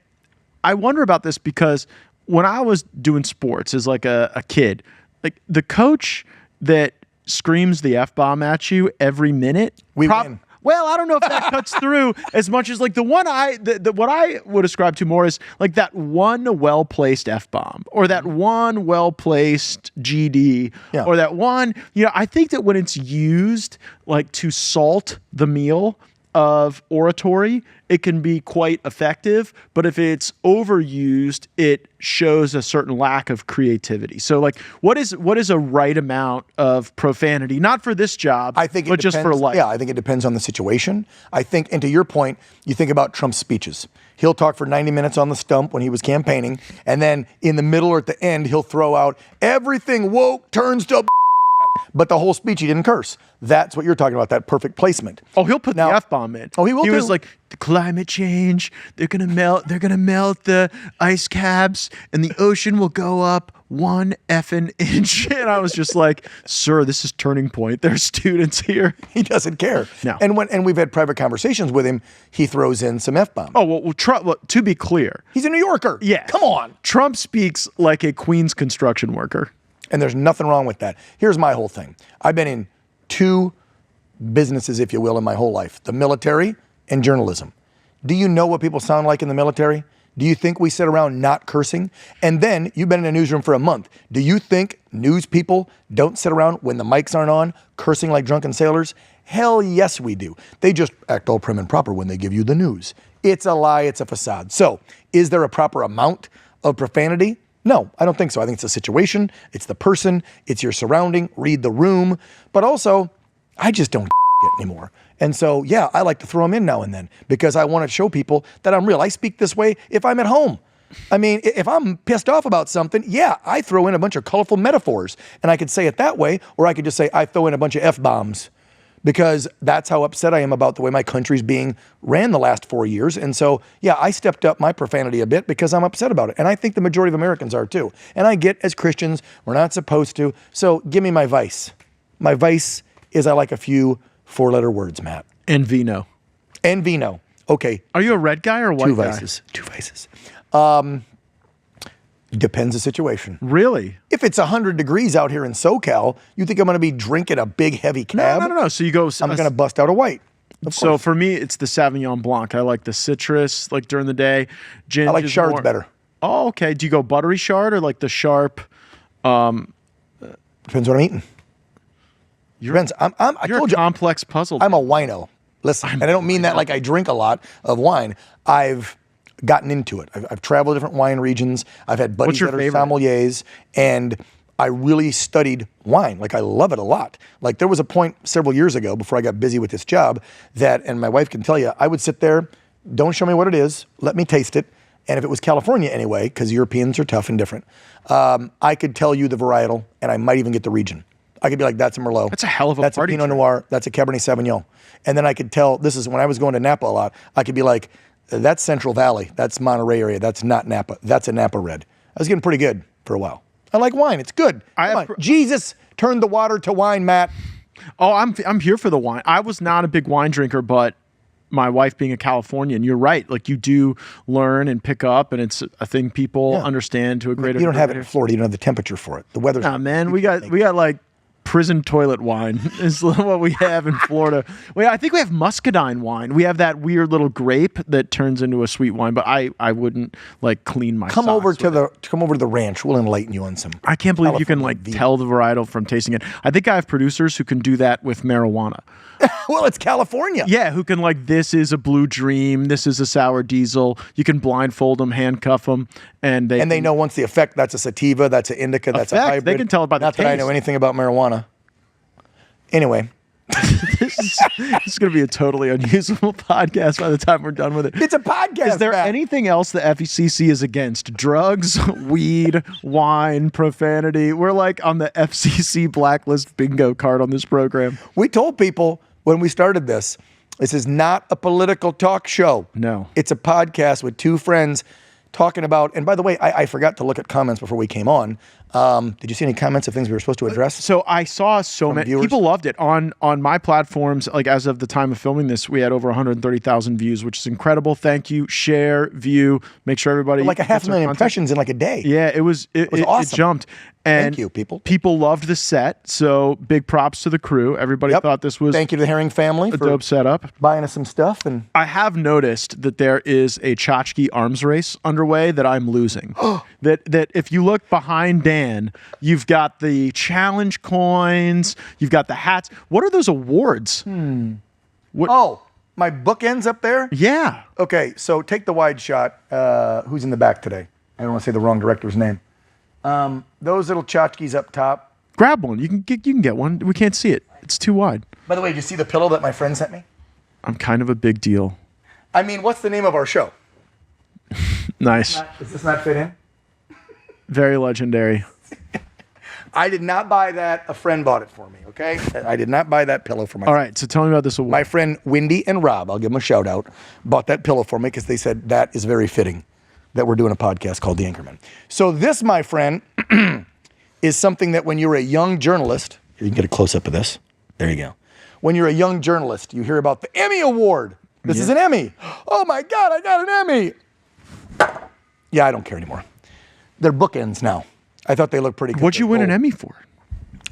I wonder about this because when I was doing sports as like a kid, like the coach that screams the F-bomb at you every minute, win. Well, I don't know if that cuts through as much as like the one what I would ascribe to more is like that one well-placed F-bomb or that one well-placed GD or that one, I think that when it's used like to salt the meal of oratory, it can be quite effective, but if it's overused, it shows a certain lack of creativity. So like what is a right amount of profanity, not for this job, but just for life? Yeah, I think it depends on the situation. I think, and to your point, you think about Trump's speeches. He'll talk for 90 minutes on the stump when he was campaigning, and then in the middle or at the end, he'll throw out everything woke turns to but the whole speech he didn't curse. That's what you're talking about, that perfect placement. Oh, he'll put the F-bomb in. Oh, he will He was like, the climate change, they're gonna melt the ice caps and the ocean will go up 1 effing inch. And I was just like, sir, this is turning point. There's students here. He doesn't care. No. And we've had private conversations with him, he throws in some F-bombs. Oh, well, Trump, to be clear. He's a New Yorker. Yeah. Come on. Trump speaks like a Queens construction worker. And there's nothing wrong with that. Here's my whole thing. I've been in 2 businesses, if you will, in my whole life, the military and journalism. Do you know what people sound like in the military? Do you think we sit around not cursing? And then you've been in a newsroom for a month. Do you think news people don't sit around when the mics aren't on cursing like drunken sailors? Hell yes, we do. They just act all prim and proper when they give you the news. It's a lie. It's a facade. So is there a proper amount of profanity? No, I don't think so. I think it's a situation, it's the person, it's your surrounding, read the room, but also, I just don't anymore. And so, yeah, I like to throw them in now and then because I want to show people that I'm real. I speak this way if I'm at home. I mean, if I'm pissed off about something, yeah, I throw in a bunch of colorful metaphors, and I could say it that way, or I could just say I throw in a bunch of F-bombs. Because that's how upset I am about the way my country's being ran the last 4 years. And so, yeah, I stepped up my profanity a bit because I'm upset about it. And I think the majority of Americans are too. And I get, as Christians, we're not supposed to. So give me my vice. My vice is I like a few 4-letter words, Matt. And vino. And vino. Okay. Are you a red guy or white guy? 2 vices. Depends the situation. Really? If it's 100 degrees out here in SoCal, you think I'm going to be drinking a big, heavy cab? No. So you go... I'm going to bust out a white. So for me, it's the Sauvignon Blanc. I like the citrus, like during the day. Gin I like Shards better. Oh, okay. Do you go buttery Shard or like the sharp... Depends what I'm eating. Depends. I told you, complex puzzle. I'm a wino. Listen, and I don't mean that like I drink a lot of wine. I've gotten into it. I've traveled to different wine regions. I've had buddies that are sommeliers, and I really studied wine. Like I love it a lot. Like there was a point several years ago before I got busy with this job that, and my wife can tell you, I would sit there, don't show me what it is, let me taste it. And if it was California anyway, because Europeans are tough and different, I could tell you the varietal and I might even get the region. I could be like, that's a Merlot. That's a hell of a That's party a Pinot trick. Noir. That's a Cabernet Sauvignon. And then I could tell, this is when I was going to Napa a lot, I could be like, that's Central Valley. That's Monterey area. That's not Napa. That's a Napa Red. I was getting pretty good for a while. I like wine. It's good. Come on. Jesus turned the water to wine, Matt. Oh, I'm here for the wine. I was not a big wine drinker, but my wife being a Californian, you're right. Like you do learn and pick up, and it's a thing people understand to a greater degree. You don't have it in Florida. You don't have the temperature for it. The weather's Nah, man, we got like prison toilet wine is what we have in Florida. Well, I think we have muscadine wine. We have that weird little grape that turns into a sweet wine, but I wouldn't like clean my come socks over with to it. come over to the ranch. We'll enlighten you on some. I can't believe you can California like V. tell the varietal from tasting it. I think I have producers who can do that with marijuana. Well, it's California. Yeah, who can like, this is a Blue Dream, this is a Sour Diesel. You can blindfold them, handcuff them, and they know once the effect, that's a sativa, that's an indica, that's a Effect, hybrid. they can tell by the Not that I taste. know anything about marijuana. Anyway, this is going to be a totally unusable podcast by the time we're done with it. it's a podcast. Is there Matt. anything else the FCC is against? Drugs, weed, wine, profanity. We're like on the FCC blacklist bingo card on this program. We told people when we started this is not a political talk show. No. It's a podcast with two friends talking about, and by the way, I forgot to look at comments before we came on. Did you see any comments of things we were supposed to address? So I saw so many viewers? people loved it on my platforms. Like as of the time of filming this, we had over 130,000 views, which is incredible. Thank you. Share, view, make sure everybody Like a gets our 500,000 content. impressions in like a day. Yeah, it was awesome. It jumped. And Thank you, people. People loved the set. So big props to the crew. Everybody Yep. thought this was Thank you to the Herring family a for dope setup. buying us some stuff. And I have noticed that there is a tchotchke arms race underway that I'm losing. that if you look behind Dan, you've got the challenge coins, you've got the hats. What are those awards? oh, my bookends up there. Yeah. Okay, so take the wide shot. Who's in the back today? I don't want to say the wrong director's name. Those little tchotchkes up top. Grab one. You can get one. We can't see it. It's too wide. By the way, did you see the pillow that my friend sent me? I'm kind of a big deal. I mean, what's the name of our show? Nice. Does this not fit in? Very legendary. I did not buy that. A friend bought it for me, okay? I did not buy that pillow for myself. All right, so tell me about this award. My friend Wendy and Rob, I'll give them a shout out, bought that pillow for me because they said that is very fitting that we're doing a podcast called The Anchormen. So this, my friend, is something that when you're a young journalist, here, you can get a close-up of this. There you go. When you're a young journalist, you hear about the Emmy Award. This is an Emmy. Oh my God, I got an Emmy. Yeah, I don't care anymore. They're bookends now. I thought they looked pretty good. What'd you win an Emmy for?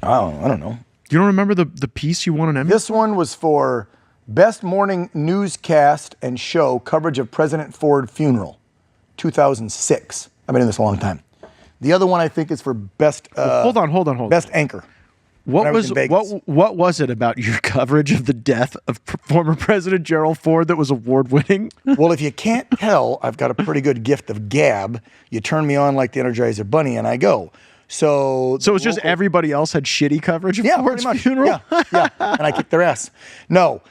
Oh, I don't know. You don't remember the piece you won an Emmy? This one was for Best Morning Newscast and Show Coverage of President Ford Funeral, 2006. I've been in this a long time. The other one I think is for Best Hold on. Best Anchor. when I was in Vegas. What was it about your coverage of the death of former President Gerald Ford that was award winning? Well, if you can't tell, I've got a pretty good gift of gab. You turn me on like the Energizer Bunny, and I go. So it's just everybody else had shitty coverage of Ford's pretty much. funeral? Yeah, and I kicked their ass. No,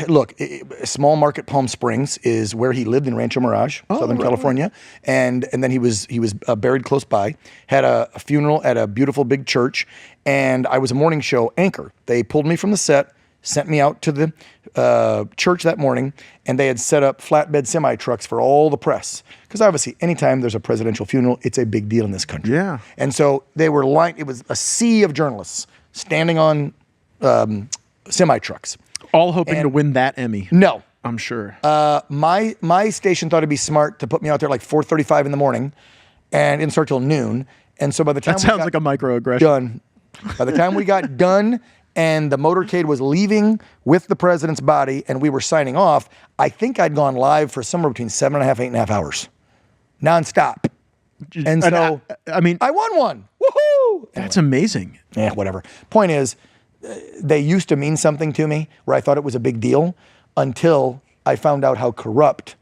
look, small market Palm Springs is where he lived in Rancho Mirage, Southern California, and then he was buried close by. Had a funeral at a beautiful big church, and I was a morning show anchor. They pulled me from the set, sent me out to the church that morning, and they had set up flatbed semi-trucks for all the press. Because obviously, anytime there's a presidential funeral, it's a big deal in this country. Yeah. And so they were lined, it was a sea of journalists standing on semi-trucks. All hoping to win that Emmy. No. I'm sure. My station thought it'd be smart to put me out there like 4:35 in the morning and didn't start till noon. And so by the time that sounds like a microaggression. done, by the time we got done and the motorcade was leaving with the president's body and we were signing off, I think I'd gone live for somewhere between 7.5, 8.5 hours. Nonstop. And so, I mean, I won one. Woohoo! that's amazing. Yeah, whatever. Point is, they used to mean something to me where I thought it was a big deal until I found out how corrupt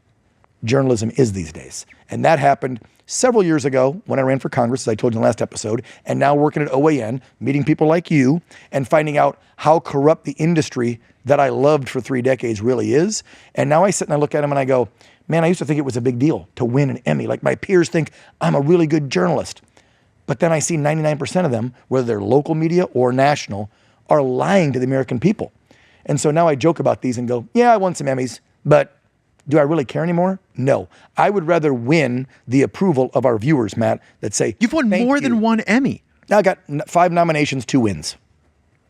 journalism is these days. And that happened several years ago when I ran for Congress, as I told you in the last episode, and now working at OAN, meeting people like you and finding out how corrupt the industry that I loved for 3 decades really is. And now I sit and I look at them and I go, man, I used to think it was a big deal to win an Emmy. Like my peers think I'm a really good journalist. But then I see 99% of them, whether they're local media or national, are lying to the American people. And so now I joke about these and go, yeah, I won some Emmys, but do I really care anymore? No. I would rather win the approval of our viewers, Matt, that say, you've won more than one Emmy. Now I got 5 nominations, 2 wins.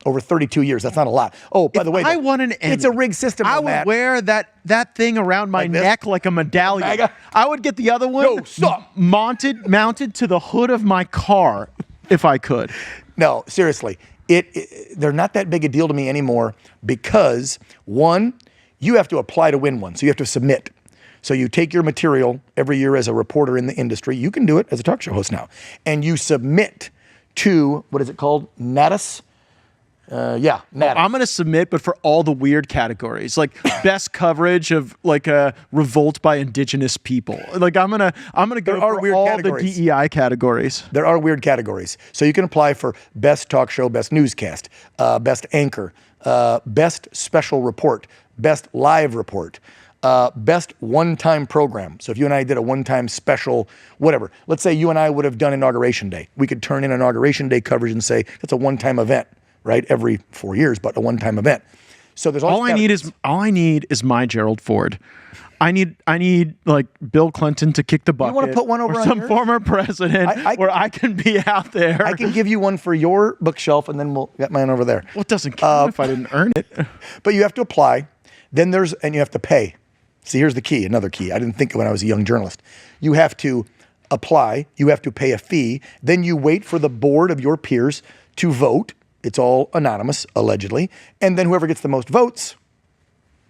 Over 32 years. That's not a lot. Oh, by the way, I won an Emmy. It's a rigged system. I would wear that thing around my neck like a medallion. I would get the other one mounted to the hood of my car if I could. No, seriously. They're not that big a deal to me anymore because, one, you have to apply to win one. So you have to submit. So you take your material every year as a reporter in the industry. You can do it as a talk show host now. And you submit to, what is it called? Natus? Natus. I'm going to submit, but for all the weird categories, like best coverage of like a revolt by indigenous people. Like I'm gonna go for all categories. The DEI categories. There are weird categories. So you can apply for best talk show, best newscast, best anchor, best special report, best live report, best one-time program. So if you and I did a one-time special, whatever, let's say you and I would have done Inauguration Day. We could turn in Inauguration Day coverage and say that's a one-time event. Right, every 4 years, but a one-time event. So there's all I need is my Gerald Ford. I need like Bill Clinton to kick the bucket. You want to put one over on some yours? Former president where I can be out there. I can give you one for your bookshelf, and then we'll get mine over there. Well, it doesn't count if I didn't earn it. But you have to apply. Then and you have to pay. See, here's the key. Another key. I didn't think of when I was a young journalist. You have to apply. You have to pay a fee. Then you wait for the board of your peers to vote. It's all anonymous, allegedly. And then whoever gets the most votes,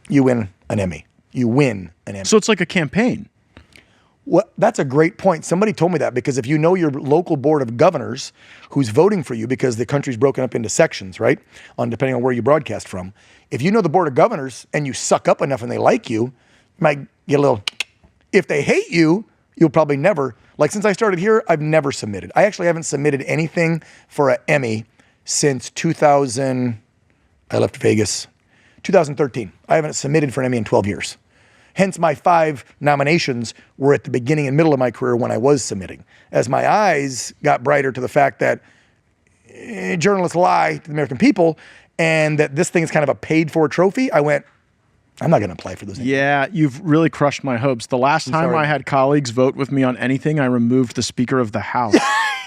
you win an Emmy. You win an Emmy. So it's like a campaign. Well, that's a great point. Somebody told me that because if you know your local board of governors who's voting for you because the country's broken up into sections, right? Depending on where you broadcast from. If you know the board of governors and you suck up enough and they like you, you might get a little, if they hate you, you'll probably never, like since I started here, I've never submitted. I actually haven't submitted anything for an Emmy since 2000, I left Vegas, 2013. I haven't submitted for an Emmy in 12 years. Hence my 5 nominations were at the beginning and middle of my career when I was submitting. As my eyes got brighter to the fact that journalists lie to the American people and that this thing is kind of a paid for trophy, I went, I'm not going to apply for those. Yeah, you've really crushed my hopes. The last time I had colleagues vote with me on anything, I removed the Speaker of the House.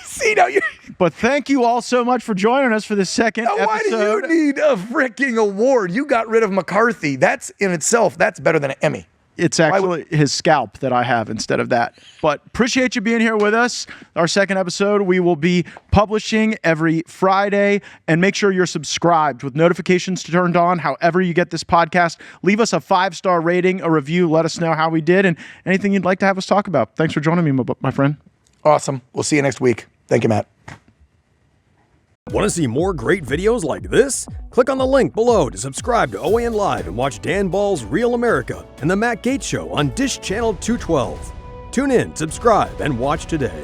See, now you. But thank you all so much for joining us for this second episode. Why do you need a freaking award? You got rid of McCarthy. That's in itself, that's better than an Emmy. It's actually his scalp that I have instead of that. But appreciate you being here with us. Our second episode, we will be publishing every Friday. And make sure you're subscribed with notifications turned on however you get this podcast. Leave us a 5-star rating, a review. Let us know how we did and anything you'd like to have us talk about. Thanks for joining me, my friend. Awesome. We'll see you next week. Thank you, Matt. Want to see more great videos like this? Click on the link below to subscribe to OAN Live and watch Dan Ball's Real America and The Matt Gaetz Show on Dish Channel 212. Tune in, subscribe, and watch today.